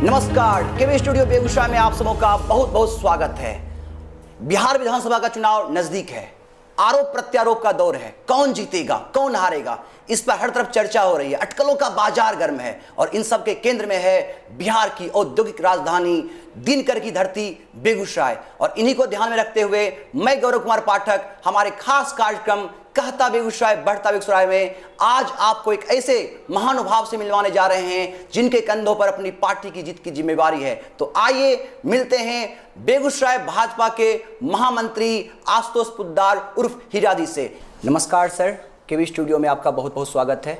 नमस्कार, केवी स्टूडियो बेगूसराय में आप सबों का बहुत बहुत स्वागत है। बिहार विधानसभा का चुनाव नजदीक है, आरोप प्रत्यारोप का दौर है। कौन जीतेगा, कौन हारेगा, इस पर हर तरफ चर्चा हो रही है। अटकलों का बाजार गर्म है और इन सब के केंद्र में है बिहार की औद्योगिक राजधानी, दिनकर की धरती बेगूसराय। और इन्हीं को ध्यान में रखते हुए मैं गौरव कुमार पाठक हमारे खास कार्यक्रम कहता बेगूसराय बढ़ता बेगूसराय में आज आपको एक ऐसे महानुभाव से मिलवाने जा रहे हैं जिनके कंधों पर अपनी पार्टी की जीत की जिम्मेवारी है। तो आइए मिलते हैं बेगूसराय भाजपा के महामंत्री आशुतोष पोद्दार उर्फ हीराजी से। नमस्कार सर, केवी स्टूडियो में आपका बहुत बहुत स्वागत है।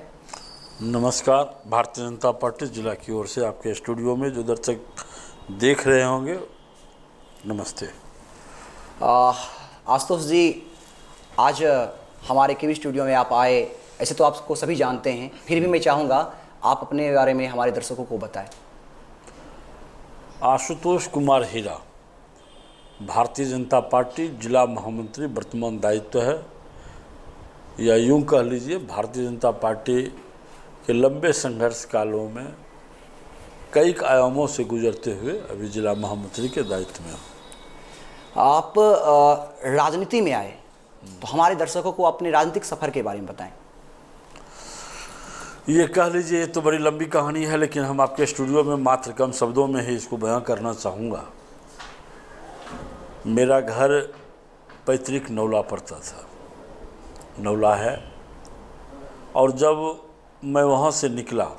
नमस्कार। भारतीय जनता पार्टी जिला की ओर से आपके स्टूडियो में जो दर्शक देख रहे होंगे, नमस्ते। आशुतोष जी, आज हमारे केवी स्टूडियो में आप आए, ऐसे तो आपको सभी जानते हैं, फिर भी मैं चाहूँगा आप अपने बारे में हमारे दर्शकों को बताएं। आशुतोष कुमार हीरा, भारतीय जनता पार्टी जिला महामंत्री वर्तमान दायित्व है, या यूं कह लीजिए भारतीय जनता पार्टी के लंबे संघर्ष कालों में कई आयामों से गुजरते हुए अभी जिला महामंत्री के दायित्व में हूँ। आप राजनीति में आए तो हमारे दर्शकों को अपने राजनीतिक सफर के बारे में बताएं। ये कह लीजिए, ये तो बड़ी लंबी कहानी है, लेकिन हम आपके स्टूडियो में मात्र कम शब्दों में ही इसको बयां करना चाहूँगा। मेरा घर पैतृक नौला पड़ता था, नौला है, और जब मैं वहाँ से निकला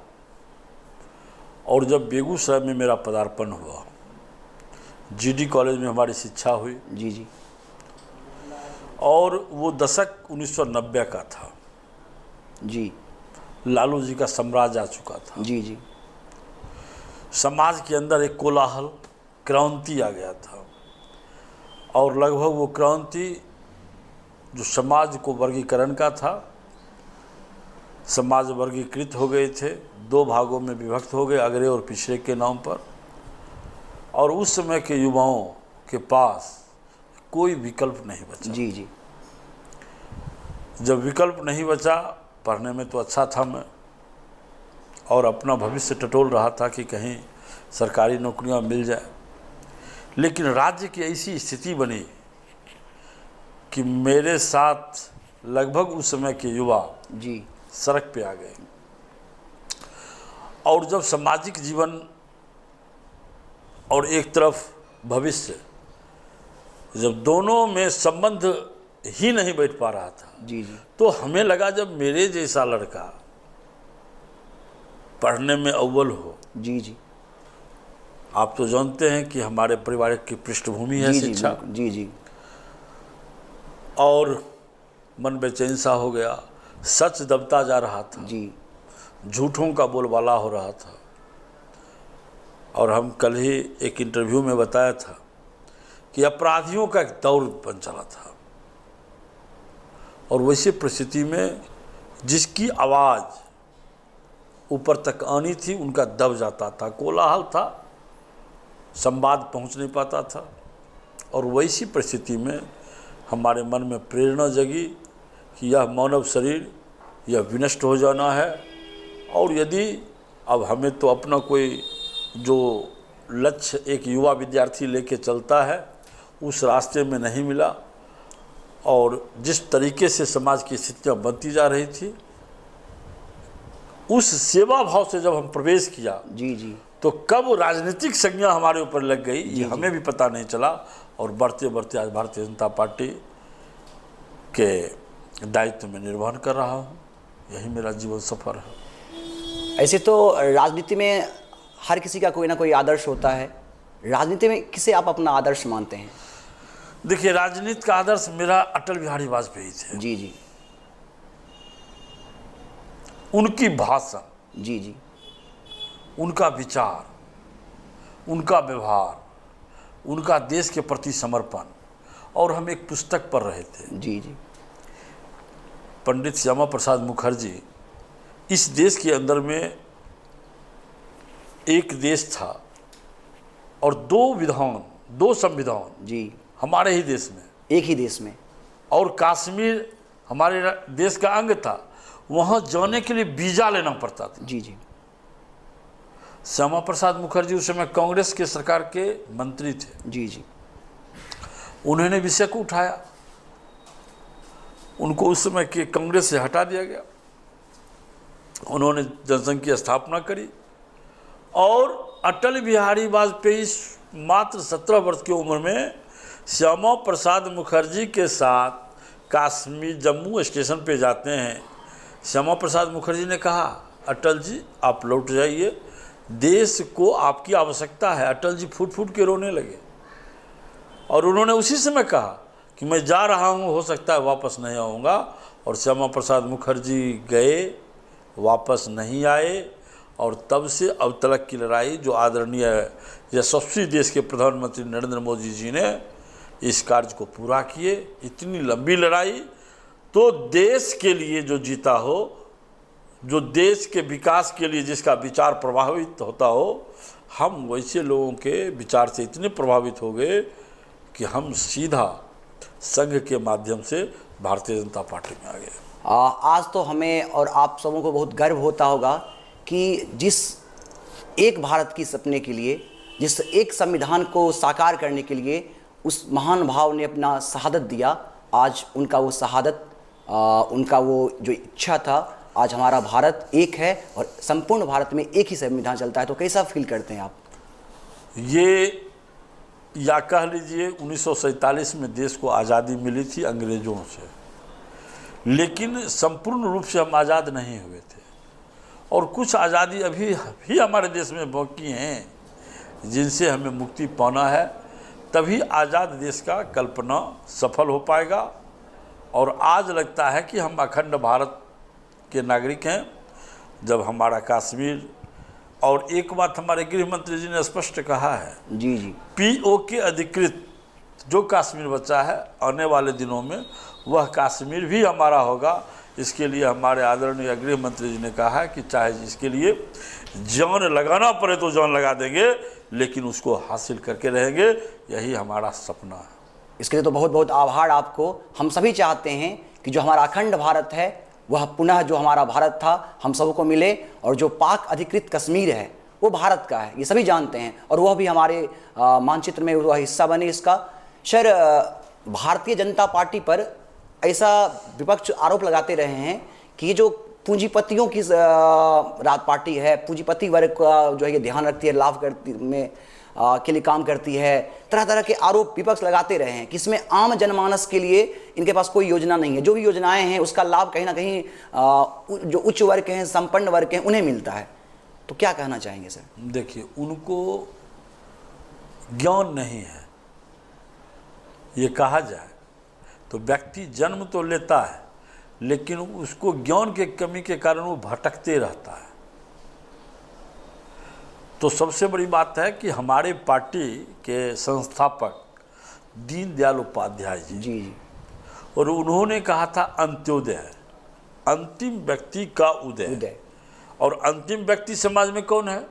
और जब बेगूसराय में मेरा पदार्पण हुआ, जीडी कॉलेज में हमारी शिक्षा हुई। जी। और वो दशक 1990 का था जी। लालू जी का साम्राज्य आ चुका था। जी। समाज के अंदर एक कोलाहल, क्रांति आ गया था, और लगभग वो क्रांति जो समाज को वर्गीकरण का था, समाज वर्गीकृत हो गए थे, दो भागों में विभक्त हो गए, अगड़े और पिछड़े के नाम पर। और उस समय के युवाओं के पास कोई विकल्प नहीं बचा। जी। जब विकल्प नहीं बचा, पढ़ने में तो अच्छा था मैं, और अपना भविष्य टटोल रहा था कि कहीं सरकारी नौकरियां मिल जाए, लेकिन राज्य की ऐसी स्थिति बनी कि मेरे साथ लगभग उस समय के युवा जी सड़क पे आ गए। और जब सामाजिक जीवन और एक तरफ भविष्य, जब दोनों में संबंध ही नहीं बैठ पा रहा था, जी, तो हमें लगा जब मेरे जैसा लड़का पढ़ने में अव्वल हो। जी। आप तो जानते हैं कि हमारे परिवार की पृष्ठभूमि है शिक्षा। जी। और मन बेचैन सा हो गया, सच दबता जा रहा था जी। झूठों का बोलबाला हो रहा था। और हम कल ही एक इंटरव्यू में बताया था कि अपराधियों का एक दौर बन चला था, और वैसी परिस्थिति में जिसकी आवाज़ ऊपर तक आनी थी उनका दब जाता था, कोलाहल था, संवाद पहुंच नहीं पाता था। और वैसी परिस्थिति में हमारे मन में प्रेरणा जगी कि यह मानव शरीर यह विनष्ट हो जाना है, और यदि अब हमें तो अपना कोई जो लक्ष्य एक युवा विद्यार्थी लेके चलता है उस रास्ते में नहीं मिला, और जिस तरीके से समाज की स्थितियाँ बनती जा रही थी, उस सेवा भाव से जब हम प्रवेश किया जी, तो कब राजनीतिक संज्ञा हमारे ऊपर लग गई ये हमें भी पता नहीं चला। और बढ़ते बढ़ते आज भारतीय जनता पार्टी के दायित्व में निर्वहन कर रहा हूँ। यही मेरा जीवन सफर है। ऐसे तो राजनीति में हर किसी का कोई ना कोई आदर्श होता है, राजनीति में किसे आप अपना आदर्श मानते हैं? देखिए, राजनीति का आदर्श मेरा अटल बिहारी वाजपेयी थे। जी। उनकी भाषा, जी। उनका उनका विचार, उनका व्यवहार, उनका देश के प्रति समर्पण। और हम एक पुस्तक पढ़ रहे थे, जी। पंडित श्यामा प्रसाद मुखर्जी, इस देश के अंदर में एक देश था और दो विधान, दो संविधान जी, हमारे ही देश में, एक ही देश में, और कश्मीर हमारे देश का अंग था। वहाँ जाने के लिए वीज़ा लेना पड़ता था। जी। श्यामा प्रसाद मुखर्जी उस समय कांग्रेस के सरकार के मंत्री थे। जी जी। उन्होंने विषय को उठाया, उनको उस समय के कांग्रेस से हटा दिया गया। उन्होंने जनसंघ की स्थापना करी और अटल बिहारी वाजपेयी मात्र 17 वर्ष की उम्र में श्यामा प्रसाद मुखर्जी के साथ कश्मीर जम्मू स्टेशन पे जाते हैं। श्यामा प्रसाद मुखर्जी ने कहा, अटल जी आप लौट जाइए, देश को आपकी आवश्यकता है। अटल जी फूट फूट के रोने लगे और उन्होंने उसी समय कहा कि मैं जा रहा हूँ, हो सकता है वापस नहीं आऊँगा। और श्यामा प्रसाद मुखर्जी गए, वापस नहीं आए और तब से अब तक की लड़ाई जो आदरणीय यशस्वी देश के प्रधानमंत्री नरेंद्र मोदी जी ने इस कार्य को पूरा किए। इतनी लंबी लड़ाई तो देश के लिए जो जीता हो, जो देश के विकास के लिए जिसका विचार प्रभावित होता हो, हम वैसे लोगों के विचार से इतने प्रभावित हो गए कि हम सीधा संघ के माध्यम से भारतीय जनता पार्टी में आ गए। आज तो हमें और आप सबों को बहुत गर्व होता होगा कि जिस एक भारत की सपने के लिए, जिस एक संविधान को साकार करने के लिए उस महान भाव ने अपना शहादत दिया, आज उनका वो शहादत, उनका वो जो इच्छा था, आज हमारा भारत एक है और संपूर्ण भारत में एक ही संविधान चलता है। तो कैसा फील करते हैं आप? ये या कह लीजिए 1947 में देश को आज़ादी मिली थी अंग्रेज़ों से, लेकिन संपूर्ण रूप से हम आज़ाद नहीं हुए थे और कुछ आज़ादी अभी भी हमारे देश में बाकी हैं जिनसे हमें मुक्ति पाना है। तभी आज़ाद देश का कल्पना सफल हो पाएगा। और आज लगता है कि हम अखंड भारत के नागरिक हैं जब हमारा कश्मीर, और एक बात हमारे गृह मंत्री जी ने स्पष्ट कहा है, जी जी, पीओके अधिकृत जो कश्मीर बचा है आने वाले दिनों में वह कश्मीर भी हमारा होगा। इसके लिए हमारे आदरणीय गृह मंत्री जी ने कहा है कि चाहे इसके लिए जान लगाना पड़े तो जान लगा देंगे, लेकिन उसको हासिल करके रहेंगे, यही हमारा सपना है। इसके लिए तो बहुत बहुत आभार आपको। हम सभी चाहते हैं कि जो हमारा अखंड भारत है वह पुनः जो हमारा भारत था हम सबको मिले, और जो पाक अधिकृत कश्मीर है वो भारत का है, ये सभी जानते हैं, और वह भी हमारे मानचित्र में वह हिस्सा बने इसका। सर, भारतीय जनता पार्टी पर ऐसा विपक्ष आरोप लगाते रहे हैं कि ये जो पूंजीपतियों की राज पार्टी है, पूंजीपति वर्ग का जो है ये ध्यान रखती है, लाभ करती में के लिए काम करती है, तरह तरह के आरोप विपक्ष लगाते रहे हैं कि इसमें आम जनमानस के लिए इनके पास कोई योजना नहीं है। जो भी योजनाएं हैं उसका लाभ कहीं ना कहीं जो उच्च वर्ग हैं, संपन्न वर्ग हैं, उन्हें मिलता है। तो क्या कहना चाहेंगे सर? देखिए, उनको ज्ञान नहीं है। ये कहा जाए तो व्यक्ति जन्म तो लेता है लेकिन उसको ज्ञान के कमी के कारण वो भटकते रहता है। तो सबसे बड़ी बात है कि हमारे पार्टी के संस्थापक दीनदयाल उपाध्याय जी जी, और उन्होंने कहा था अंत्योदय, अंतिम व्यक्ति का उदय। और अंतिम व्यक्ति समाज में कौन है?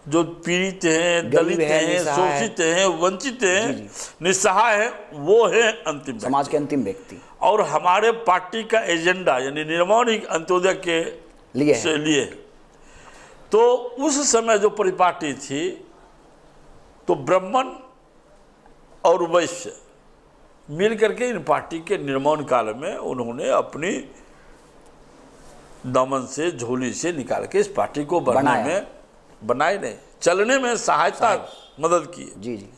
जो पीड़ित हैं, दलित हैं, शोषित हैं, वंचित हैं, निस्सहाय हैं, वो है अंतिम समाज के अंतिम व्यक्ति। और हमारे पार्टी का एजेंडा यानी निर्माण ही अंत्योदय के लिए। तो उस समय जो परिपाटी थी तो ब्राह्मण और वैश्य मिल करके इन पार्टी के निर्माण काल में उन्होंने अपनी दामन से, झोली से निकाल के इस पार्टी को बनाए नहीं, चलने में सहायता मदद की। जी जी।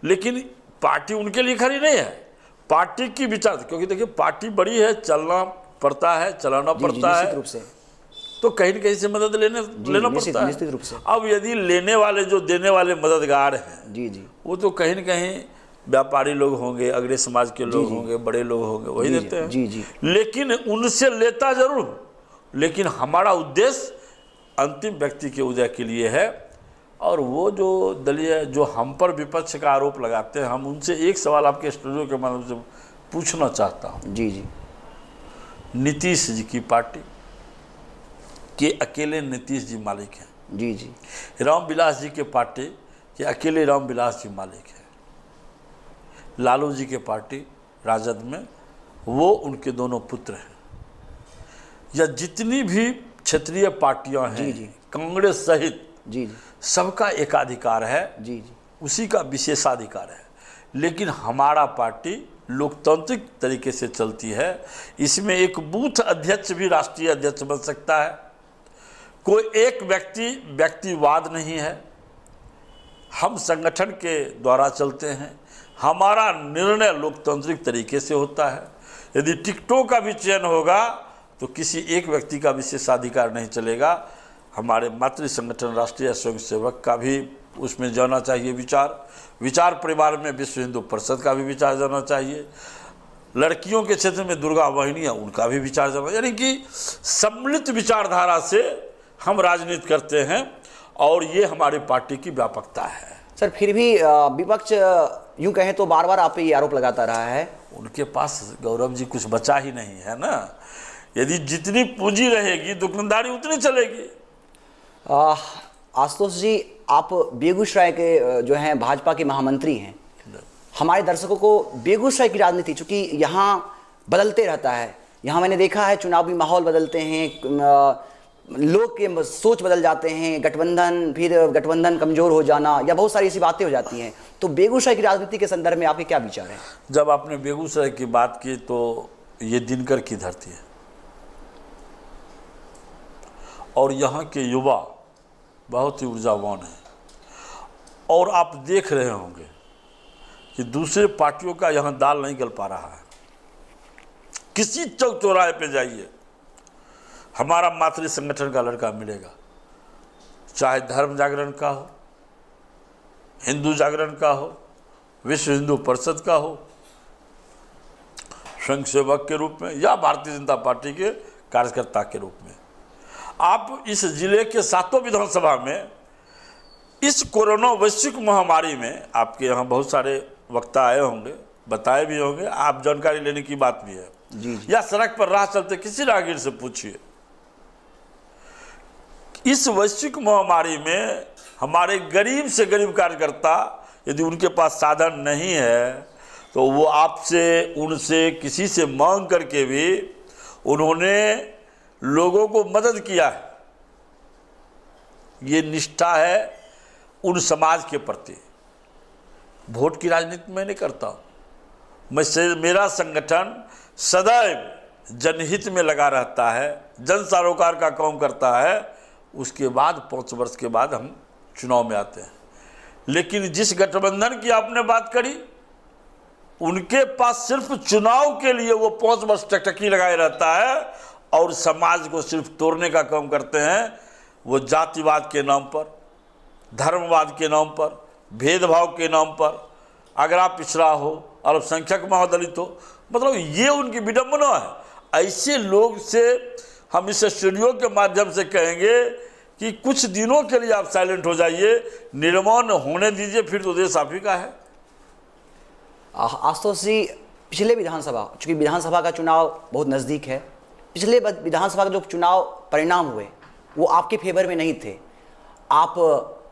लेकिन पार्टी उनके लिए खड़ी नहीं है, पार्टी की विचार, क्योंकि देखिए पार्टी बड़ी है, चलना पड़ता है, चलाना पड़ता है, रूप से तो कहीं न कहीं से मदद लेना पड़ता है। निश्चित रूप से। अब यदि लेने वाले जो देने वाले मददगार हैं, जी जी, वो तो कहीं न कहीं व्यापारी लोग होंगे, अगले समाज के लोग होंगे, बड़े लोग होंगे, वही देते हैं। जी जी। लेकिन उनसे लेता जरूर, लेकिन हमारा उद्देश्य अंतिम व्यक्ति के उदय के लिए है। और वो जो दलीय जो हम पर विपक्ष का आरोप लगाते हैं, हम उनसे एक सवाल आपके स्टूडियो के माध्यम से पूछना चाहता हूँ। जी जी। नीतीश जी की पार्टी के अकेले नीतीश जी मालिक हैं। जी जी। रामविलास जी के पार्टी के अकेले रामविलास जी मालिक हैं। लालू जी के पार्टी राजद में वो उनके दोनों पुत्र हैं। या जितनी भी क्षेत्रीय पार्टियां हैं, कांग्रेस सहित जी जी सबका एकाधिकार है, जी जी उसी का विशेषाधिकार है। लेकिन हमारा पार्टी लोकतांत्रिक तरीके से चलती है। इसमें एक बूथ अध्यक्ष भी राष्ट्रीय अध्यक्ष बन सकता है। कोई एक व्यक्तिवाद नहीं है। हम संगठन के द्वारा चलते हैं। हमारा निर्णय लोकतांत्रिक तरीके से होता है। यदि टिकटों का भी चयन होगा तो किसी एक व्यक्ति का विशेषाधिकार नहीं चलेगा। हमारे मातृ संगठन राष्ट्रीय स्वयंसेवक का भी उसमें जाना चाहिए विचार परिवार में विश्व हिंदू परिषद का भी विचार जाना चाहिए। लड़कियों के क्षेत्र में दुर्गा वाहिनियाँ, उनका भी विचार जाना, यानी कि सम्मिलित विचारधारा से हम राजनीति करते हैं और ये हमारी पार्टी की व्यापकता है। सर, फिर भी विपक्ष यूं कहें तो बार बार आप पे ये आरोप लगाता रहा है। उनके पास गौरव जी कुछ बचा ही नहीं है ना। यदि जितनी पूंजी रहेगी दुकानदारी उतनी चलेगी। आशुतोष जी, आप बेगूसराय के जो हैं भाजपा के महामंत्री हैं। हमारे दर्शकों को बेगूसराय की राजनीति, चूँकि यहाँ बदलते रहता है, यहाँ मैंने देखा है चुनावी माहौल बदलते हैं, लोग के सोच बदल जाते हैं, फिर गठबंधन कमज़ोर हो जाना या बहुत सारी ऐसी बातें हो जाती हैं। तो बेगूसराय की राजनीति के संदर्भ में आपके क्या विचार हैं? जब आपने बेगूसराय की बात की तो ये दिनकर की धरती है और यहाँ के युवा बहुत ही ऊर्जावान हैं। और आप देख रहे होंगे कि दूसरे पार्टियों का यहाँ दाल नहीं गल पा रहा है। किसी चौक चौराहे पे जाइए, हमारा मातृ संगठन का लड़का मिलेगा, चाहे धर्म जागरण का हो, हिंदू जागरण का हो, विश्व हिंदू परिषद का हो, स्वयंसेवक के रूप में या भारतीय जनता पार्टी के कार्यकर्ता के रूप में। आप इस जिले के 7 विधानसभा में इस कोरोना वैश्विक महामारी में, आपके यहाँ बहुत सारे वक्ता आए होंगे, बताए भी होंगे, आप जानकारी लेने की बात भी है जी। या सड़क पर राह चलते किसी राहगीर से पूछिए। इस वैश्विक महामारी में हमारे गरीब से गरीब कार्यकर्ता, यदि उनके पास साधन नहीं है तो वो आपसे, उनसे, किसी से मांग करके भी उन्होंने लोगों को मदद किया है। ये निष्ठा है उन समाज के प्रति। वोट की राजनीति मैं नहीं करता हूँ। मेरा संगठन सदैव जनहित में लगा रहता है, जन सरोकार का काम करता है। उसके बाद 5 वर्ष के बाद हम चुनाव में आते हैं। लेकिन जिस गठबंधन की आपने बात करी, उनके पास सिर्फ चुनाव के लिए वो 5 वर्ष टकटकी लगाए रहता है और समाज को सिर्फ तोड़ने का काम करते हैं। वो जातिवाद के नाम पर, धर्मवाद के नाम पर, भेदभाव के नाम पर, अगर आप पिछड़ा हो, अल्पसंख्यक महादलित हो, मतलब ये उनकी विडंबना है। ऐसे लोग से हम इस स्टूडियो के माध्यम से कहेंगे कि कुछ दिनों के लिए आप साइलेंट हो जाइए, निर्माण होने दीजिए, फिर तो देश आप ही का है। आशुतोष जी, पिछले विधानसभा, चूँकि विधानसभा का चुनाव बहुत नज़दीक है, पिछले विधानसभा के जो चुनाव परिणाम हुए वो आपके फेवर में नहीं थे। आप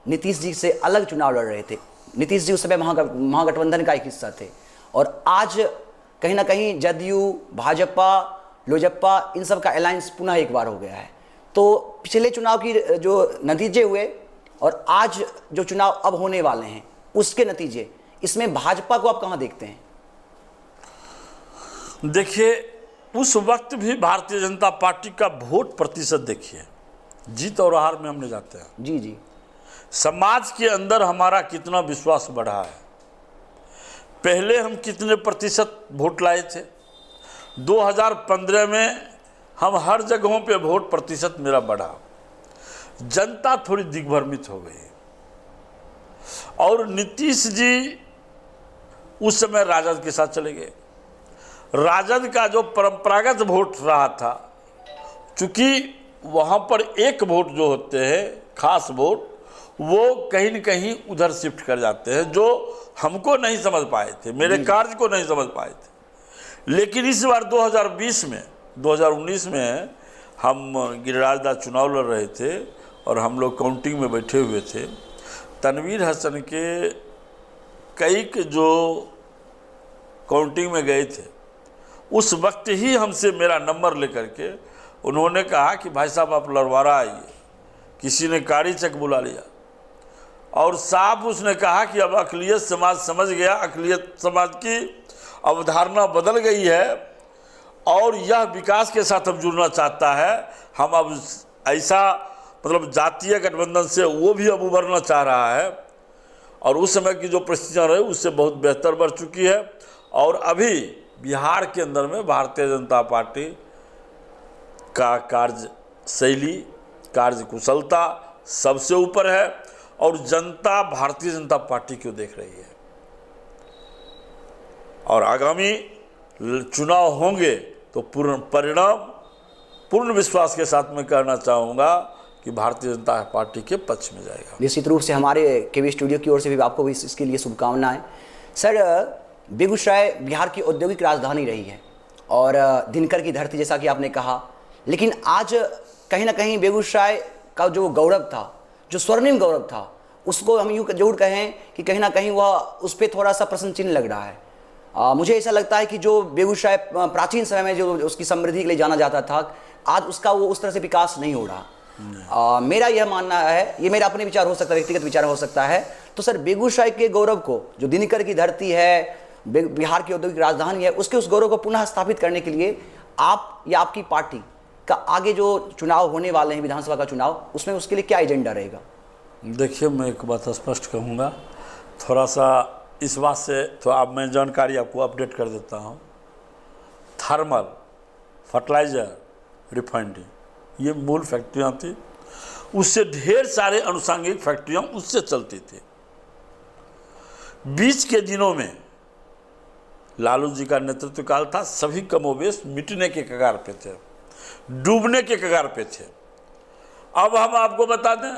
नीतीश जी से अलग चुनाव लड़ रहे थे। नीतीश जी उस समय महागठबंधन का एक हिस्सा थे और आज कहीं ना कहीं जदयू, भाजपा, लोजपा, इन सब का अलायंस पुनः एक बार हो गया है। तो पिछले चुनाव की जो नतीजे हुए और आज जो चुनाव अब होने वाले हैं उसके नतीजे, इसमें भाजपा को आप कहाँ देखते हैं? देखिए, उस वक्त भी भारतीय जनता पार्टी का वोट प्रतिशत देखिए, जीत और हार में हमने जाते हैं। जी जी। समाज के अंदर हमारा कितना विश्वास बढ़ा है। पहले हम कितने प्रतिशत वोट लाए थे? 2015 में हम हर जगहों पे वोट प्रतिशत मेरा बढ़ा। जनता थोड़ी दिग्भ्रमित हो गई और नीतीश जी उस समय राजद के साथ चले गए। राजद का जो परंपरागत वोट रहा था, चूंकि वहाँ पर एक वोट जो होते हैं, खास वोट, वो कहीं न कहीं उधर शिफ्ट कर जाते हैं, जो हमको नहीं समझ पाए थे, मेरे कार्य को नहीं समझ पाए थे। लेकिन इस बार 2019 में हम गिरिराज दास चुनाव लड़ रहे थे और हम लोग काउंटिंग में बैठे हुए थे। तनवीर हसन के कई जो काउंटिंग में गए थे, उस वक्त ही हमसे मेरा नंबर लेकर के उन्होंने कहा कि भाई साहब आप लड़वारा आइए, किसी ने कारी चक बुला लिया और साफ उसने कहा कि अब अक़लियत समाज समझ गया, अक़लियत समाज की अवधारणा बदल गई है और यह विकास के साथ अब जुड़ना चाहता है। हम अब ऐसा मतलब जातीय गठबंधन से वो भी अब उभरना चाह रहा है और उस समय की जो परिस्थितियाँ रही उससे बहुत बेहतर बढ़ चुकी है। और अभी बिहार के अंदर में भारतीय जनता पार्टी का कार्य शैली, कार्य कुशलता सबसे ऊपर है और जनता भारतीय जनता पार्टी को देख रही है। और आगामी चुनाव होंगे तो पूर्ण विश्वास के साथ मैं कहना चाहूँगा कि भारतीय जनता पार्टी के पक्ष में जाएगा। निश्चित रूप से हमारे केवी स्टूडियो की ओर से भी आपको भी इसके लिए शुभकामनाएं। सर, बेगूसराय बिहार की औद्योगिक राजधानी रही है और दिनकर की धरती जैसा कि आपने कहा, लेकिन आज कहीं ना कहीं बेगूसराय का जो गौरव था, जो स्वर्णिम गौरव था, उसको हम यूँ जरूर कहें कि कहीं ना कहीं वह उस पर थोड़ा सा प्रश्न चिन्ह लग रहा है। मुझे ऐसा लगता है कि जो बेगूसराय प्राचीन समय में जो उसकी समृद्धि के लिए जाना जाता था, आज उसका वो उस तरह से विकास नहीं हो रहा। मेरा यह मानना है, ये मेरा अपने विचार हो सकता है, व्यक्तिगत विचार हो सकता है। तो सर, बेगूसराय के गौरव को, जो दिनकर की धरती है, बिहार की औद्योगिक राजधानी है, उसके उस गौरव को पुनः स्थापित करने के लिए आप या आपकी पार्टी का आगे जो चुनाव होने वाले हैं, विधानसभा का चुनाव, उसमें उसके लिए क्या एजेंडा रहेगा? देखिए, मैं एक बात स्पष्ट कहूँगा, थोड़ा सा इस बात से थोड़ा मैं जानकारी आपको अपडेट कर देता हूँ। थर्मल, फर्टिलाइज़र, रिफाइनरी, ये मूल फैक्ट्रियाँ थी। उससे ढेर सारे अनुषंगिक फैक्ट्रियाँ उससे चलती थी। बीच के दिनों में लालू जी का नेतृत्व काल था, सभी कमोबेश मिटने के कगार पे थे, डूबने के कगार पे थे। अब हम आपको बता दें,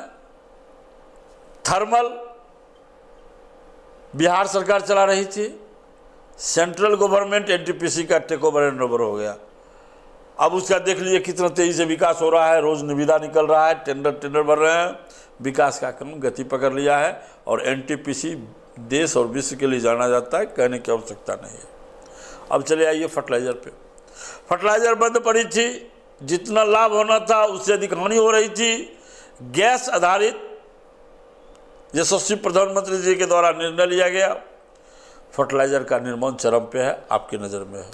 थर्मल बिहार सरकार चला रही थी, सेंट्रल गवर्नमेंट एनटीपीसी का टेक ओवर एंड ओवर हो गया। अब उसका देख लीजिए कितना तेज़ी से विकास हो रहा है, रोज़ निविदा निकल रहा है, टेंडर भर रहे हैं, विकास का क्रम गति पकड़ लिया है। और एनटीपीसी देश और विश्व के लिए जाना जाता है, कहने की आवश्यकता नहीं है। अब चले आइए फर्टिलाइज़र पे। फर्टिलाइज़र बंद पड़ी थी, जितना लाभ होना था उससे अधिक हानि हो रही थी। गैस आधारित यशस्वी प्रधानमंत्री जी के द्वारा निर्णय लिया गया, फर्टिलाइज़र का निर्माण चरम पे है, आपकी नज़र में है।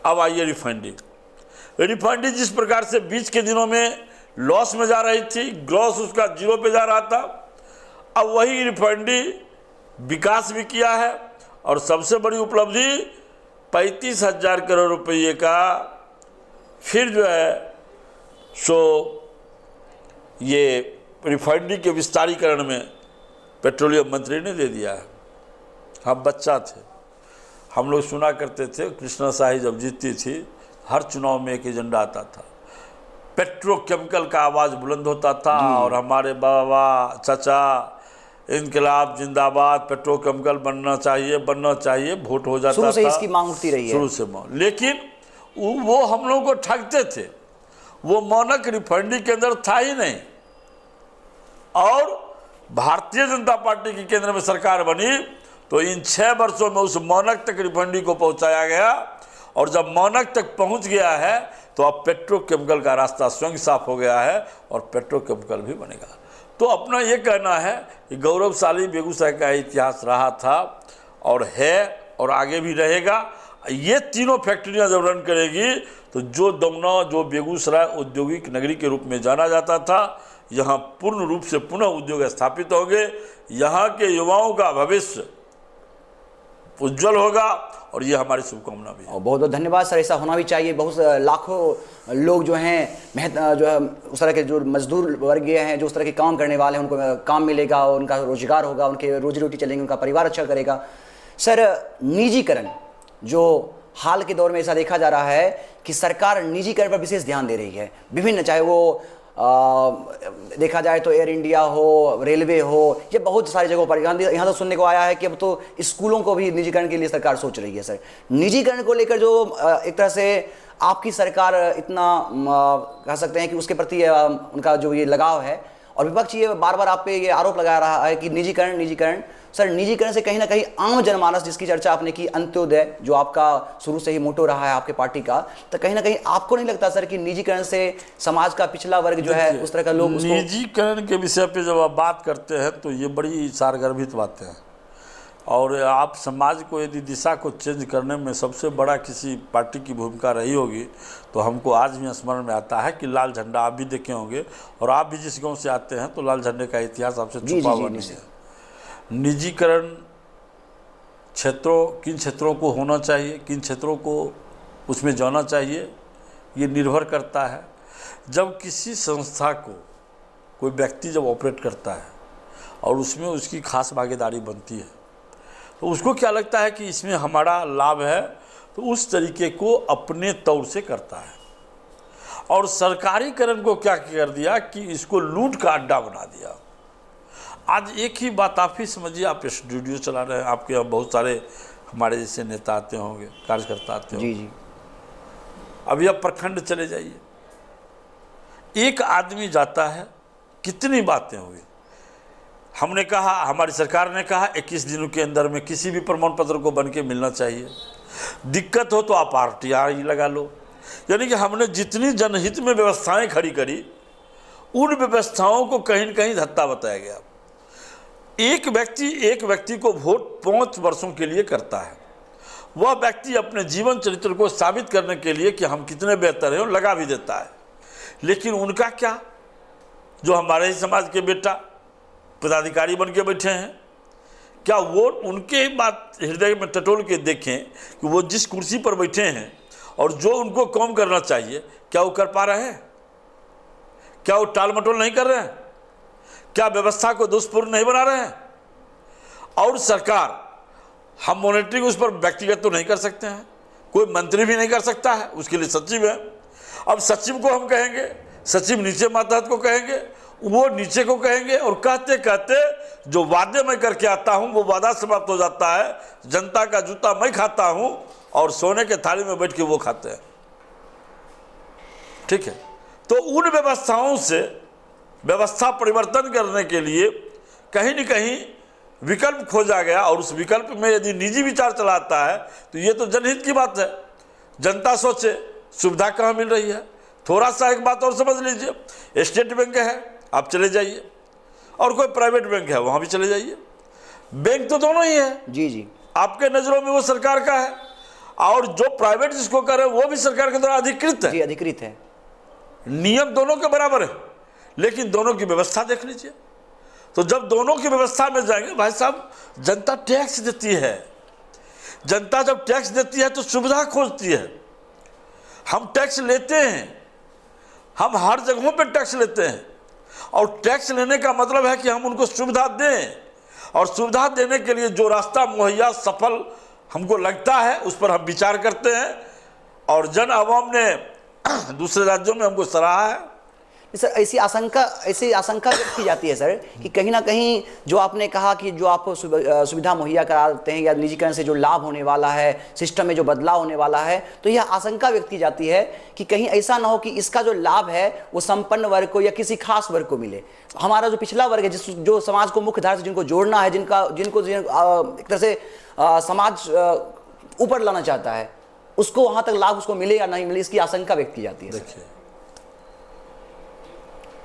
अब आइए रिफाइनरी जिस प्रकार से बीच के दिनों में लॉस में जा रही थी, ग्रॉस उसका जीरो पे जा रहा था, अब वही रिफाइनरी विकास भी किया है और सबसे बड़ी उपलब्धि 35,000 करोड़ रुपये का फिर जो है सो ये रिफाइनरी के विस्तारीकरण में पेट्रोलियम मंत्री ने दे दिया है। हम बच्चा थे, हम लोग सुना करते थे, कृष्णा शाही जब जीतती थी हर चुनाव में एक एजेंडा आता था, पेट्रोकेमिकल का आवाज़ बुलंद होता था और हमारे बाबा चाचा इनकलाब जिंदाबाद, पेट्रोकेमिकल बनना चाहिए, वोट हो जाता था। शुरू से इसकी मांग उठती रही है, शुरू से मांग। लेकिन वो हम लोगों को ठगते थे, वो मानक रिफाइनरी के अंदर था ही नहीं। और भारतीय जनता पार्टी की केंद्र में सरकार बनी तो इन 6 वर्षों में उस मानक तक रिफाइनरी को पहुंचाया गया और जब मानक तक पहुंच गया है तो अब पेट्रोकेमिकल का रास्ता स्वयं साफ हो गया है और पेट्रोकेमिकल भी बनेगा। तो अपना ये कहना है कि गौरवशाली बेगूसराय का इतिहास रहा था और है और आगे भी रहेगा। ये तीनों फैक्ट्रियां जब रन करेगी तो जो दमना, जो बेगूसराय औद्योगिक नगरी के रूप में जाना जाता था, यहाँ पूर्ण रूप से पुनः उद्योग स्थापित होंगे। यहाँ के युवाओं का भविष्य उज्जवल होगा और ये हमारी शुभकामना भी है। बहुत बहुत धन्यवाद सर, ऐसा होना भी चाहिए। बहुत लाखों लोग जो हैं जो है उस तरह के जो मजदूर वर्गीय हैं, जो उस तरह के काम करने वाले हैं, उनको काम मिलेगा, उनका रोजगार होगा, उनके रोजी रोटी चलेंगे, उनका परिवार अच्छा करेगा। सर, निजीकरण, जो हाल के दौर में ऐसा देखा जा रहा है कि सरकार निजीकरण पर विशेष ध्यान दे रही है, विभिन्न, चाहे वो देखा जाए तो एयर इंडिया हो, रेलवे हो, ये बहुत सारी जगहों पर यहाँ तो सुनने को आया है कि अब तो स्कूलों को भी निजीकरण के लिए सरकार सोच रही है। सर, निजीकरण को लेकर जो एक तरह से आपकी सरकार इतना कह सकते हैं कि उसके प्रति उनका जो ये लगाव है और विपक्ष ये बार बार आप पे ये आरोप लगा रहा है कि निजीकरण निजीकरण। सर, निजीकरण से कहीं ना कहीं आम जनमानस, जिसकी चर्चा आपने की, अंत्योदय जो आपका शुरू से ही मोटो रहा है आपके पार्टी का, तो कहीं ना कहीं आपको नहीं लगता सर कि निजीकरण से समाज का पिछला वर्ग जो है, उस तरह का लोग उसको... निजीकरण के विषय पे जब आप बात करते हैं तो ये बड़ी सारगर्भित बातें हैं। और आप समाज को यदि दिशा को चेंज करने में सबसे बड़ा किसी पार्टी की भूमिका रही होगी तो हमको आज भी स्मरण में आता है कि लाल झंडा आप भी देखे होंगे, और आप भी जिस गांव से आते हैं तो लाल झंडे का इतिहास आपसे छुपा हुआ नहीं है। निजीकरण किन क्षेत्रों को होना चाहिए, किन क्षेत्रों को उसमें जाना चाहिए, ये निर्भर करता है। जब किसी संस्था को कोई व्यक्ति जब ऑपरेट करता है और उसमें उसकी खास भागीदारी बनती है तो उसको क्या लगता है कि इसमें हमारा लाभ है, तो उस तरीके को अपने तौर से करता है। और सरकारीकरण को क्या कर दिया कि इसको लूट का अड्डा बना दिया। आज एक ही बात आप ही समझिए, आप स्टूडियो चला रहे हैं, आपके यहाँ बहुत सारे हमारे जैसे नेता आते होंगे, कार्यकर्ता आते होंगे। जी। अभी आप प्रखंड चले जाइए, एक आदमी जाता है, कितनी बातें हुई। हमने कहा, हमारी सरकार ने कहा 21 दिनों के अंदर में किसी भी प्रमाण पत्र को बन के मिलना चाहिए। दिक्कत हो तो आप RTI लगा लो। यानी कि हमने जितनी जनहित में व्यवस्थाएं खड़ी करी, उन व्यवस्थाओं को कहीं न कहीं धत्ता बताया गया। एक व्यक्ति को वोट 5 वर्षों के लिए करता है। वह व्यक्ति अपने जीवन चरित्र को साबित करने के लिए कि हम कितने बेहतर हैं लगा भी देता है। लेकिन उनका क्या, जो हमारे ही समाज के बेटा पदाधिकारी बन के बैठे हैं, क्या वो उनके बात हृदय में टटोल के देखें कि वो जिस कुर्सी पर बैठे हैं और जो उनको काम करना चाहिए क्या वो कर पा रहे हैं? क्या वो टाल मटोल नहीं कर रहे हैं? क्या व्यवस्था को दुष्पूर्ण नहीं बना रहे हैं? और सरकार, हम मॉनिटरिंग उस पर व्यक्तिगत तो नहीं कर सकते हैं, कोई मंत्री भी नहीं कर सकता है, उसके लिए सचिव है। अब सचिव को हम कहेंगे, सचिव नीचे मातहत को कहेंगे, वो नीचे को कहेंगे, और कहते कहते जो वादे मैं करके आता हूं वो वादा समाप्त हो जाता है। जनता का जूता मैं खाता हूं और सोने के थाली में बैठ के वो खाते हैं। ठीक है, तो उन व्यवस्थाओं से व्यवस्था परिवर्तन करने के लिए कहीं न कहीं विकल्प खोजा गया, और उस विकल्प में यदि निजी विचार चलाता है तो ये तो जनहित की बात है। जनता सोचे सुविधा कहाँ मिल रही है। थोड़ा सा एक बात और समझ लीजिए, स्टेट बैंक है, आप चले जाइए, और कोई प्राइवेट बैंक है वहाँ भी चले जाइए, बैंक तो दोनों ही है। जी। आपके नज़रों में वो सरकार का है, और जो प्राइवेट जिसको करे वो भी सरकार के द्वारा अधिकृत है। जी, अधिकृत है। नियम दोनों के बराबर है, लेकिन दोनों की व्यवस्था देख लीजिए। तो जब दोनों की व्यवस्था में जाएंगे, भाई साहब, जनता टैक्स देती है। जनता जब टैक्स देती है तो सुविधा खोजती है। हम टैक्स लेते हैं, हम हर जगहों पे टैक्स लेते हैं, और टैक्स लेने का मतलब है कि हम उनको सुविधा दें, और सुविधा देने के लिए जो रास्ता मुहैया सफल हमको लगता है उस पर हम विचार करते हैं। और जन आवाम ने दूसरे राज्यों में हमको सराहा है। सर, ऐसी आशंका व्यक्त की जाती है सर कि कहीं ना कहीं जो आपने कहा कि जो आपको सुविधा मुहैया करा देते हैं या निजीकरण से जो लाभ होने वाला है, सिस्टम में जो बदलाव होने वाला है, तो यह आशंका व्यक्त की जाती है कि कहीं ऐसा ना हो कि इसका जो लाभ है वो संपन्न वर्ग को या किसी खास वर्ग को मिले। हमारा जो पिछला वर्ग है, जो समाज को मुख्य धारा से जिनको जोड़ना है, जिनको एक तरह से समाज ऊपर लाना चाहता है, उसको वहां तक लाभ उसको मिले या नहीं मिले, इसकी आशंका व्यक्त की जाती है। देखिए,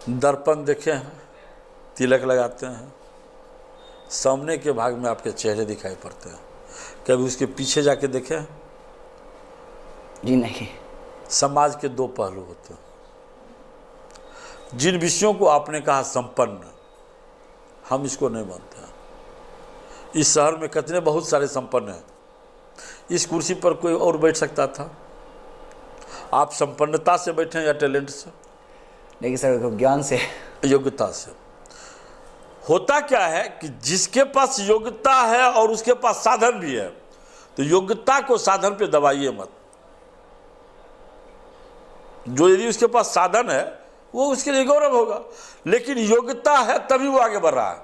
दर्पण देखे हैं, तिलक लगाते हैं, सामने के भाग में आपके चेहरे दिखाई पड़ते हैं, कभी उसके पीछे जाके देखें? जी नहीं। समाज के 2 पहलू होते हैं। जिन विषयों को आपने कहा संपन्न, हम इसको नहीं मानते हैं। इस शहर में कितने बहुत सारे संपन्न हैं, इस कुर्सी पर कोई और बैठ सकता था। आप संपन्नता से बैठे या टैलेंट से? नहीं सर, ज्ञान से, योग्यता से। होता क्या है कि जिसके पास योग्यता है और उसके पास साधन भी है, तो योग्यता को साधन पे दबाइए मत। जो यदि उसके पास साधन है वो उसके लिए गौरव होगा, लेकिन योग्यता है तभी वो आगे बढ़ रहा है।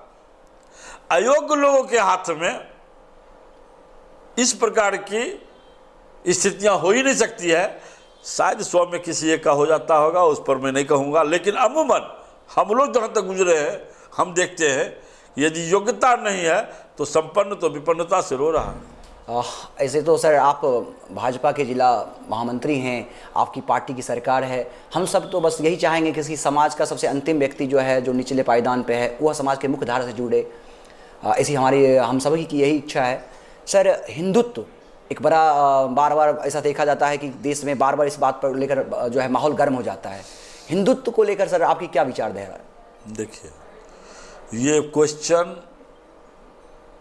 अयोग्य लोगों के हाथ में इस प्रकार की स्थितियां हो ही नहीं सकती है। शायद 100 में किसी एक का हो जाता होगा, उस पर मैं नहीं कहूँगा, लेकिन अमूमन हम लोग जहाँ तक गुजरे हैं हम देखते हैं यदि योग्यता नहीं है तो संपन्न तो विपन्नता से रो रहा है। ऐसे तो सर आप भाजपा के जिला महामंत्री हैं, आपकी पार्टी की सरकार है, हम सब तो बस यही चाहेंगे कि किसी समाज का सबसे अंतिम व्यक्ति जो है, जो निचले पायदान पे है, वह समाज के मुख्य धारा से जुड़े। ऐसी हमारी हम सभी की यही इच्छा है। सर हिंदुत्व एक बड़ा बार बार ऐसा देखा जाता है कि देश में बार बार इस बात पर लेकर जो है माहौल गर्म हो जाता है। हिंदुत्व को लेकर सर आपकी क्या विचारधारा है? देखिए, ये क्वेश्चन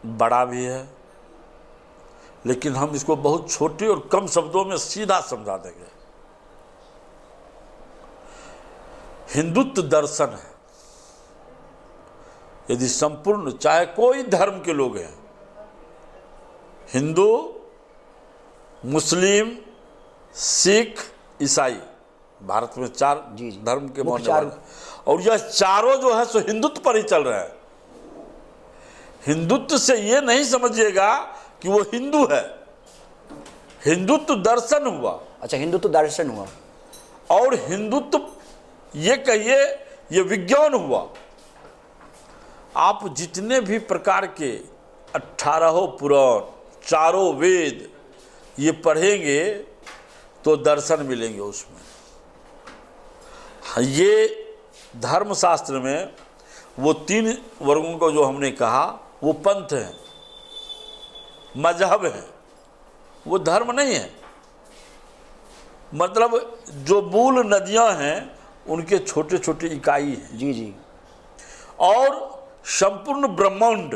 बड़ा भी है, लेकिन हम इसको बहुत छोटे और कम शब्दों में सीधा समझा देंगे। हिंदुत्व दर्शन है। यदि संपूर्ण, चाहे कोई धर्म के लोग हैं, हिंदू, मुस्लिम, सिख, ईसाई, भारत में 4 धर्म के मानने वाले, और यह चारों जो है सो हिंदुत्व पर ही चल रहे हैं। हिंदुत्व से ये नहीं समझिएगा कि वो हिंदू है। हिंदुत्व दर्शन हुआ। अच्छा, हिंदुत्व दर्शन हुआ। और हिंदुत्व ये कहिए ये विज्ञान हुआ। आप जितने भी प्रकार के 18 पुराण, 4 वेद ये पढ़ेंगे तो दर्शन मिलेंगे उसमें। ये धर्मशास्त्र में वो 3 वर्गों को जो हमने कहा वो पंथ है, मजहब है, वो धर्म नहीं है। मतलब जो मूल नदियां हैं उनके छोटे छोटे इकाई हैं। जी जी। और संपूर्ण ब्रह्मांड,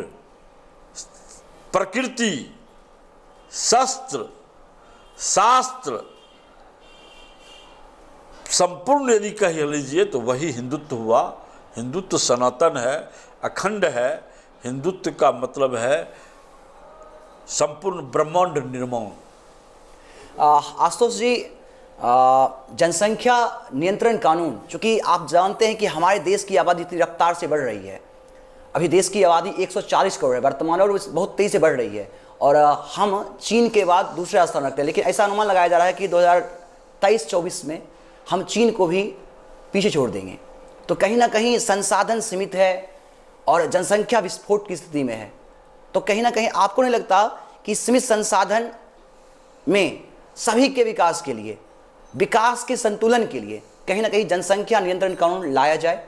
प्रकृति, शस्त्र, शास्त्र, संपूर्ण यदि कह लीजिए तो वही हिंदुत्व हुआ। हिंदुत्व सनातन है, अखंड है। हिंदुत्व का मतलब है संपूर्ण ब्रह्मांड निर्माण। आशुतोष जी, जनसंख्या नियंत्रण कानून, चूंकि आप जानते हैं कि हमारे देश की आबादी इतनी रफ्तार से बढ़ रही है। अभी देश की आबादी 140 करोड़ है वर्तमान, और बहुत तेज़ी से बढ़ रही है, और हम चीन के बाद दूसरा स्थान रखते हैं। लेकिन ऐसा अनुमान लगाया जा रहा है कि 2023-24 में हम चीन को भी पीछे छोड़ देंगे। तो कहीं ना कहीं संसाधन सीमित है और जनसंख्या विस्फोट की स्थिति में है। तो कहीं ना कहीं आपको नहीं लगता कि सीमित संसाधन में सभी के विकास के लिए, विकास के संतुलन के लिए कहीं ना कहीं जनसंख्या नियंत्रण कानून लाया जाए?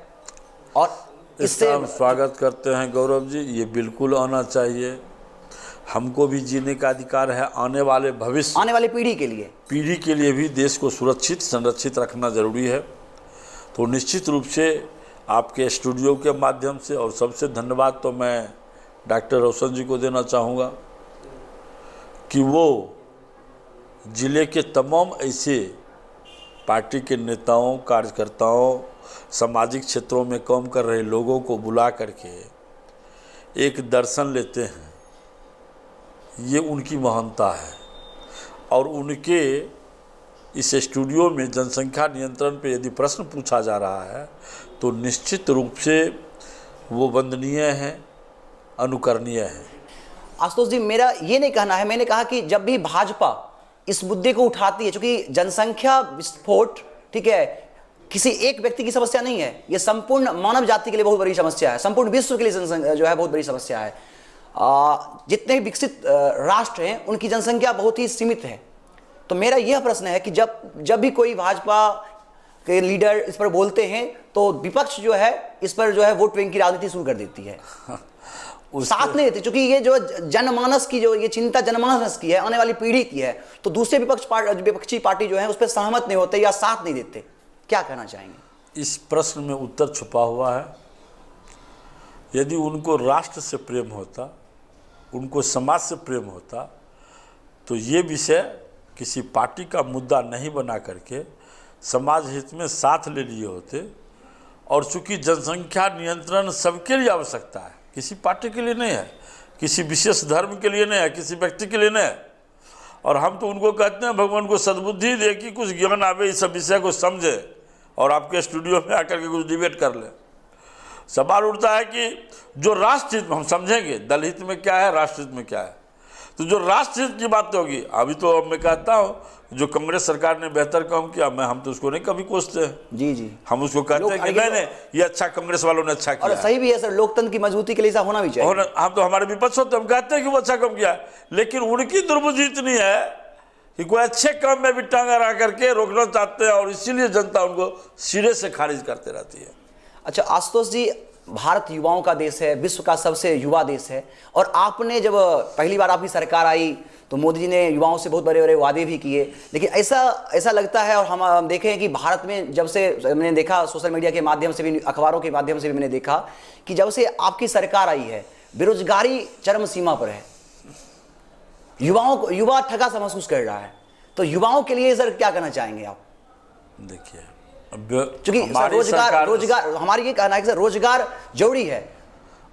और इससे हम स्वागत करते हैं गौरव जी, ये बिल्कुल आना चाहिए। हमको भी जीने का अधिकार है। आने वाले भविष्य, आने वाली पीढ़ी के लिए भी देश को सुरक्षित संरक्षित रखना जरूरी है। तो निश्चित रूप से आपके स्टूडियो के माध्यम से, और सबसे धन्यवाद तो मैं डॉक्टर रोशन जी को देना चाहूँगा कि वो ज़िले के तमाम ऐसे पार्टी के नेताओं, कार्यकर्ताओं, सामाजिक क्षेत्रों में काम कर रहे लोगों को बुला करके एक दर्शन लेते हैं। ये उनकी महानता है। और उनके इस स्टूडियो में जनसंख्या नियंत्रण पे यदि प्रश्न पूछा जा रहा है तो निश्चित रूप से वो वंदनीय है, अनुकरणीय है। आशुतोष जी, मेरा ये नहीं कहना है, मैंने कहा कि जब भी भाजपा इस मुद्दे को उठाती है, क्योंकि जनसंख्या विस्फोट, ठीक है, किसी एक व्यक्ति की समस्या नहीं है, ये संपूर्ण मानव जाति के लिए बहुत बड़ी समस्या है, संपूर्ण विश्व के लिए जो है बहुत बड़ी समस्या है। जितने भी विकसित राष्ट्र हैं उनकी जनसंख्या बहुत ही सीमित है। तो मेरा यह प्रश्न है कि जब भी कोई भाजपा के लीडर इस पर बोलते हैं तो विपक्ष जो है इस पर जो है वोट बैंक की राजनीति शुरू कर देती है, साथ नहीं देती। क्योंकि ये जो जनमानस की, जो ये चिंता जनमानस की है, आने वाली पीढ़ी की है, तो दूसरे विपक्षी पार्टी जो है उस पर सहमत नहीं होते या साथ नहीं देते। क्या कहना चाहेंगे? इस प्रश्न में उत्तर छुपा हुआ है। यदि उनको राष्ट्र से प्रेम होता, उनको समाज से प्रेम होता, तो ये विषय किसी पार्टी का मुद्दा नहीं बना करके समाज हित में साथ ले लिए होते। और चूँकि जनसंख्या नियंत्रण सबके लिए आवश्यकता है, किसी पार्टी के लिए नहीं है, किसी विशेष धर्म के लिए नहीं है, किसी व्यक्ति के लिए नहीं है। और हम तो उनको कहते हैं भगवान को सद्बुद्धि दे कि कुछ ज्ञान आवे, इस सब विषय को समझे और आपके स्टूडियो में आकर के कुछ डिबेट कर ले। सवाल उठता है कि जो राष्ट्र हित में हम समझेंगे, दल हित में क्या है, राष्ट्र हित में क्या है। तो जो राष्ट्र हित की बात होगी, अभी तो मैं कहता हूँ जो कांग्रेस सरकार ने बेहतर काम किया, हम तो उसको नहीं कभी कोसते हैं। जी जी, हम उसको कहते हैं कि नहीं ये अच्छा, कांग्रेस वालों ने अच्छा किया। और सही भी है सर, लोकतंत्र की मजबूती के लिए ऐसा होना भी चाहिए। और हम तो हमारे विपक्ष होते, हम कहते हैं कि वो अच्छा काम किया, लेकिन उनकी दुर्बुद्धि इतनी है कि कोई अच्छे काम में भी टांग अड़ा करके रोकना चाहते हैं, और इसीलिए जनता उनको सिरे से खारिज करते रहती है। अच्छा आशुतोष जी, भारत युवाओं का देश है, विश्व का सबसे युवा देश है, और आपने जब पहली बार आपकी सरकार आई तो मोदी जी ने युवाओं से बहुत बड़े बड़े वादे भी किए, लेकिन ऐसा लगता है, और हम देखें कि भारत में जब से मैंने देखा, सोशल मीडिया के माध्यम से भी, अखबारों के माध्यम से भी मैंने देखा कि जब से आपकी सरकार आई है बेरोजगारी चरम सीमा पर है, युवा ठगा सा महसूस कर रहा है। तो युवाओं के लिए सर क्या कहना चाहेंगे आप? देखिए, क्योंकि रोजगार हमारी ये कहना है कि सर रोजगार जरूरी है।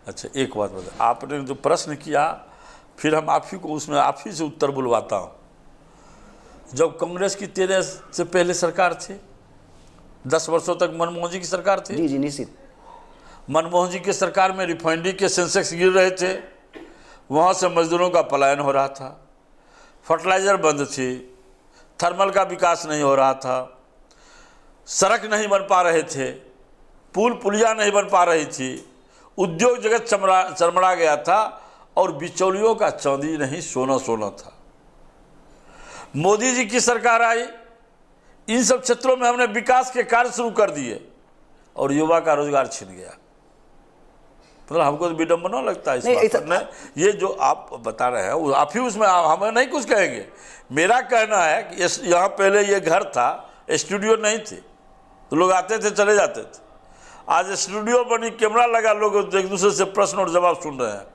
अच्छा एक बात बता, आपने जो प्रश्न किया, फिर हम आप ही को उसमें आप ही से उत्तर बुलवाता हूँ। जब कांग्रेस की 13 से पहले सरकार थी, 10 वर्षों तक मनमोहन जी की सरकार थी। जी जी निश्चित। मनमोहन जी की सरकार में रिफाइनरी के सेंसेक्स गिर रहे थे, वहाँ से मजदूरों का पलायन हो रहा था, फर्टिलाइजर बंद थी, थर्मल का विकास नहीं हो रहा था, सड़क नहीं बन पा रहे थे, पुल पुलिया नहीं बन पा रही थी, उद्योग जगत चरमरा गया था, और बिचौलियों का चांदी नहीं सोना सोना था। मोदी जी की सरकार आई, इन सब क्षेत्रों में हमने विकास के कार्य शुरू कर दिए, और युवा का रोजगार छिन गया। मतलब हमको तो विडम्बना लगता है इस बात पर। नहीं, ये जो आप बता रहे हैं वो आप ही उसमें, हमें नहीं कुछ कहेंगे। मेरा कहना है कि यहाँ पहले ये घर था, स्टूडियो नहीं थे, तो लोग आते थे चले जाते थे। आज स्टूडियो बनी, कैमरा लगा, लोग एक दूसरे से प्रश्न और जवाब सुन रहे हैं।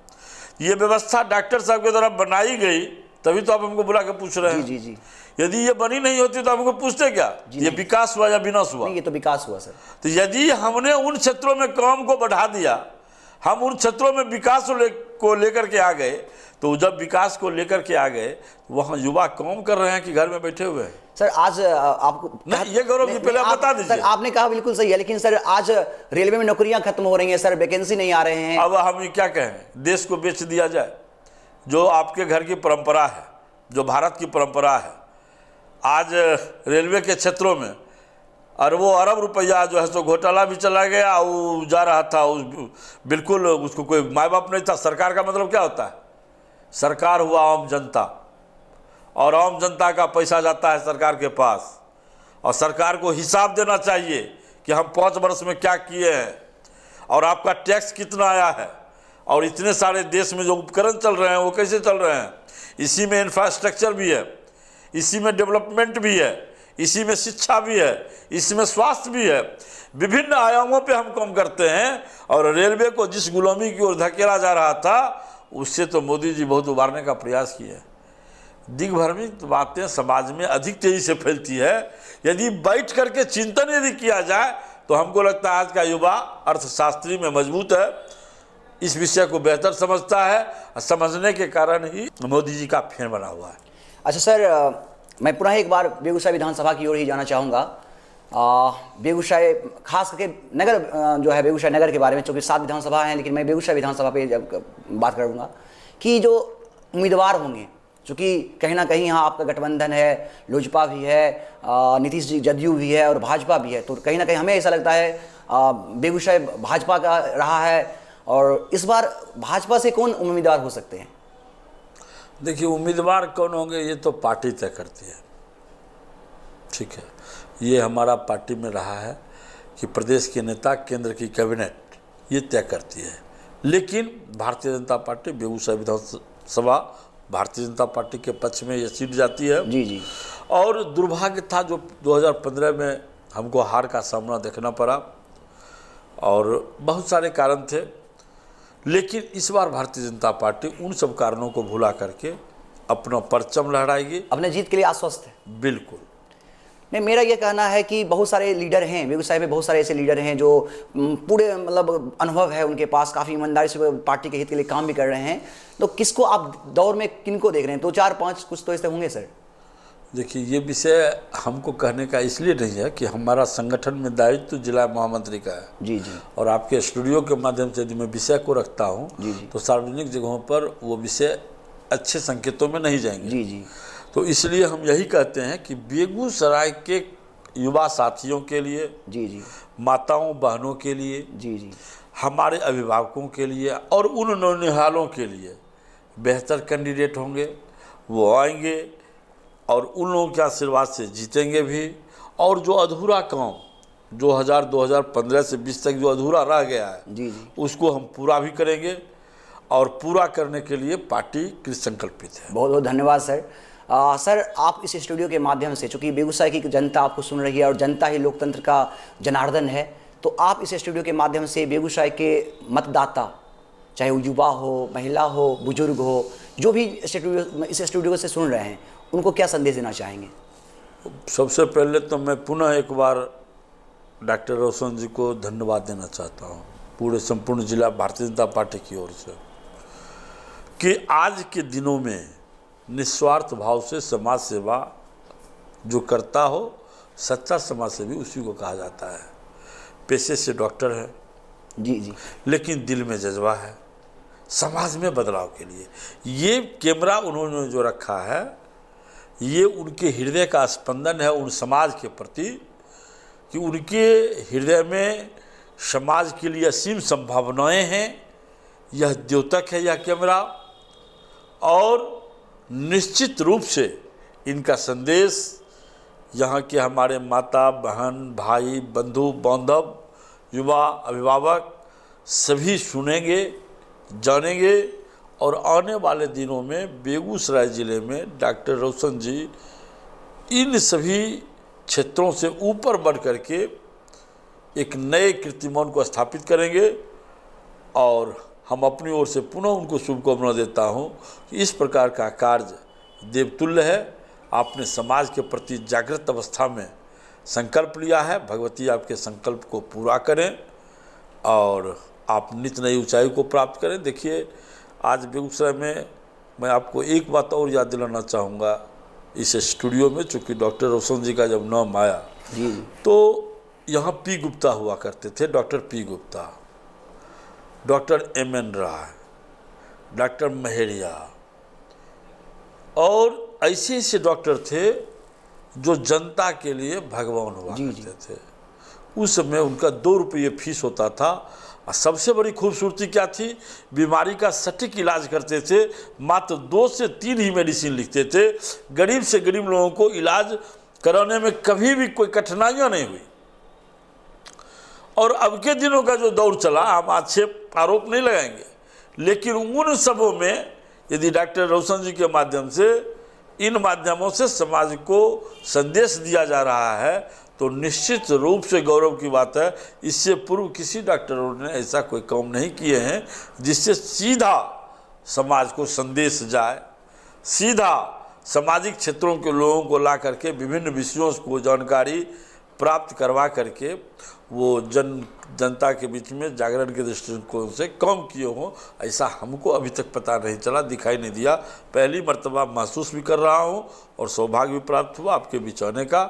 ये व्यवस्था डॉक्टर साहब की तरफ बनाई गई, तभी तो आप हमको बुला के पूछ रहे हैं। जी जी। यदि ये बनी नहीं होती तो हमको पूछते क्या ये विकास हुआ या विनाश हुआ? नहीं, ये तो विकास हुआ सर। तो यदि हमने उन क्षेत्रों में काम को बढ़ा दिया, हम उन क्षेत्रों में विकास को लेकर के आ गए, तो जब विकास को लेकर के आ गए, वहाँ युवा काम कर रहे हैं कि घर में बैठे हुए हैं? सर आज आपको नहीं, ये गौरव जी पहले बता दीजिए। सर आपने कहा बिल्कुल सही है, लेकिन सर आज रेलवे में नौकरियां खत्म हो रही हैं सर, वैकेंसी नहीं आ रहे हैं। अब हम ये क्या कहें, देश को बेच दिया जाए? जो आपके घर की परंपरा है, जो भारत की परंपरा है, आज रेलवे के क्षेत्रों में अरबों अरब रुपया जो है सो घोटाला भी चला गया, वो जा रहा था, बिल्कुल उसको कोई माँ बाप नहीं था। सरकार का मतलब क्या होता है? सरकार हुआ आम जनता, और आम जनता का पैसा जाता है सरकार के पास, और सरकार को हिसाब देना चाहिए कि हम 5 वर्ष में क्या किए हैं, और आपका टैक्स कितना आया है, और इतने सारे देश में जो उपकरण चल रहे हैं वो कैसे चल रहे हैं। इसी में इंफ्रास्ट्रक्चर भी है, इसी में डेवलपमेंट भी है, इसी में शिक्षा भी है, इसमें स्वास्थ्य भी है, विभिन्न आयामों पे हम काम करते हैं। और रेलवे को जिस गुलामी की ओर धकेला जा रहा था, उससे तो मोदी जी बहुत उबारने का प्रयास किए हैं। दिग्भ्रमित बातें समाज में अधिक तेजी से फैलती है। यदि बैठ करके चिंतन यदि किया जाए तो हमको लगता है आज का युवा अर्थशास्त्री में मजबूत है, इस विषय को बेहतर समझता है, और समझने के कारण ही मोदी जी का फेर बना हुआ है। अच्छा सर, मैं पुनः एक बार बेगूसराय विधानसभा की ओर ही जाना चाहूँगा। बेगूसराय खास करके नगर जो है, बेगूसराय नगर के बारे में, चूँकि 7 विधानसभा हैं, लेकिन मैं बेगूसराय विधानसभा पे जब बात करूँगा कि जो उम्मीदवार होंगे, चूँकि कहीं ना कहीं यहाँ आपका गठबंधन है, लोजपा भी है, नीतीश जी जदयू भी है और भाजपा भी है, तो कहीं ना कहीं हमें ऐसा लगता है बेगूसराय भाजपा का रहा है, और इस बार भाजपा से कौन उम्मीदवार हो सकते हैं? देखिए, उम्मीदवार कौन होंगे ये तो पार्टी तय करती है, ठीक है। ये हमारा पार्टी में रहा है कि प्रदेश के नेता, केंद्र की कैबिनेट ये तय करती है। लेकिन भारतीय जनता पार्टी, बेगूसराय विधानसभा भारतीय जनता पार्टी के पक्ष में ये सीट जाती है। जी जी। और दुर्भाग्य था जो 2015 में हमको हार का सामना देखना पड़ा, और बहुत सारे कारण थे। लेकिन इस बार भारतीय जनता पार्टी उन सब कारणों को भुला करके अपना परचम लहराएगी, अपने जीत के लिए आश्वस्त है। बिल्कुल नहीं, मेरा ये कहना है कि बहुत सारे लीडर हैं बेगूसराय में, बहुत सारे ऐसे लीडर हैं जो पूरे मतलब अनुभव है उनके पास, काफ़ी ईमानदारी से पार्टी के हित के लिए काम भी कर रहे हैं। तो किसको आप दौर में किनको देख रहे हैं? 2 4 5 कुछ तो ऐसे होंगे सर। देखिए, ये विषय हमको कहने का इसलिए नहीं है कि हमारा संगठन में दायित्व तो जिला महामंत्री का है। जी जी। और आपके स्टूडियो के माध्यम से यदि मैं विषय को रखता हूँ जी जी, तो सार्वजनिक जगहों पर वो विषय अच्छे संकेतों में नहीं जाएंगे। जी जी। तो इसलिए हम यही कहते हैं कि बेगूसराय के युवा साथियों के लिए, जी जी। माताओं बहनों के लिए, जी जी। हमारे अभिभावकों के लिए और उन नौनिहालों के लिए बेहतर कैंडिडेट होंगे। वो आएंगे और उन लोगों के आशीर्वाद से जीतेंगे भी। और जो अधूरा काम 2015 से 20 तक जो अधूरा रह गया है, जी जी, उसको हम पूरा भी करेंगे और पूरा करने के लिए पार्टी कृतसंकल्पित है। बहुत बहुत धन्यवाद सर। सर, आप इस स्टूडियो के माध्यम से, चूँकि बेगूसराय की जनता आपको सुन रही है और जनता ही लोकतंत्र का जनार्दन है, तो आप इस स्टूडियो के माध्यम से बेगूसराय के मतदाता, चाहे वो युवा हो, महिला हो, बुजुर्ग हो, जो भी इस स्टूडियो से सुन रहे हैं, उनको क्या संदेश देना चाहेंगे? सबसे पहले तो मैं पुनः एक बार डॉक्टर रोशन जी को धन्यवाद देना चाहता हूँ, पूरे संपूर्ण जिला भारतीय जनता पार्टी की ओर से, कि आज के दिनों में निस्वार्थ भाव से समाज सेवा जो करता हो, सच्चा समाज सेवी उसी को कहा जाता है। पेशे से डॉक्टर है, जी जी, लेकिन दिल में जज्बा है समाज में बदलाव के लिए। ये कैमरा उन्होंने जो रखा है, ये उनके हृदय का स्पंदन है उन समाज के प्रति, कि उनके हृदय में समाज के लिए असीम संभावनाएं हैं। यह द्योतक है यह कैमरा, और निश्चित रूप से इनका संदेश यहाँ के हमारे माता बहन भाई बंधु बांधव युवा अभिभावक सभी सुनेंगे, जानेंगे। और आने वाले दिनों में बेगूसराय ज़िले में डॉक्टर रोशन जी इन सभी क्षेत्रों से ऊपर बढ़ करके एक नए कीर्तिमान को स्थापित करेंगे। और हम अपनी ओर से पुनः उनको शुभकामना देता हूं कि इस प्रकार का कार्य देवतुल्य है। आपने समाज के प्रति जागृत अवस्था में संकल्प लिया है, भगवती आपके संकल्प को पूरा करें और आप नित नई ऊंचाई को प्राप्त करें। देखिए, आज बेगूसराय में मैं आपको एक बात और याद दिलाना चाहूँगा इस स्टूडियो में, चूँकि डॉक्टर रोशन जी का जब नाम आया जी, तो यहाँ पी गुप्ता हुआ करते थे, doctor P Gupta, doctor M N. Rai, doctor Maheria, और ऐसे ऐसे डॉक्टर थे जो जनता के लिए भगवान हुआ करते थे। उस समय उनका 2 रुपये फीस होता था। और सबसे बड़ी खूबसूरती क्या थी, बीमारी का सटीक इलाज करते थे। मात्र 2 से 3 ही मेडिसिन लिखते थे। गरीब से गरीब लोगों को इलाज कराने में कभी भी कोई कठिनाइयाँ नहीं हुई। और अब के दिनों का जो दौर चला, हम आक्षेप आरोप नहीं लगाएंगे, लेकिन उन सबों में यदि डॉक्टर रोशन जी के माध्यम से, इन माध्यमों से समाज को संदेश दिया जा रहा है, तो निश्चित रूप से गौरव की बात है। इससे पूर्व किसी डॉक्टरों ने ऐसा कोई काम नहीं किए हैं जिससे सीधा समाज को संदेश जाए, सीधा सामाजिक क्षेत्रों के लोगों को ला करके विभिन्न विषयों को जानकारी प्राप्त करवा करके वो जनता के बीच में जागरण के दृष्टिकोण से काम किए हों, ऐसा हमको अभी तक पता नहीं चला, दिखाई नहीं दिया। पहली मर्तबा महसूस भी कर रहा हूं और सौभाग्य भी प्राप्त हुआ आपके बीच आने का,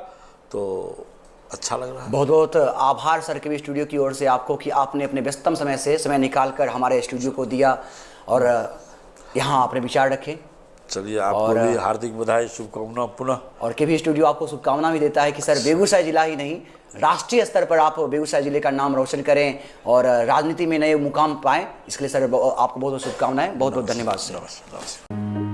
तो अच्छा लग रहा है। बहुत बहुत आभार सर के भी स्टूडियो की ओर से आपको कि आपने अपने व्यस्तम समय से समय निकालकर हमारे स्टूडियो को दिया और यहाँ अपने विचार रखे। चलिए, आपको भी हार्दिक बधाई, शुभकामना पुनः। और के भी स्टूडियो आपको शुभकामना भी देता है कि सर बेगूसराय जिला ही नहीं, राष्ट्रीय स्तर पर आप बेगूसराय जिले का नाम रोशन करें और राजनीति में नए मुकाम पाएं। इसके लिए सर आपको बहुत बहुत शुभकामनाएं। बहुत बहुत धन्यवाद सर। नमस्कार।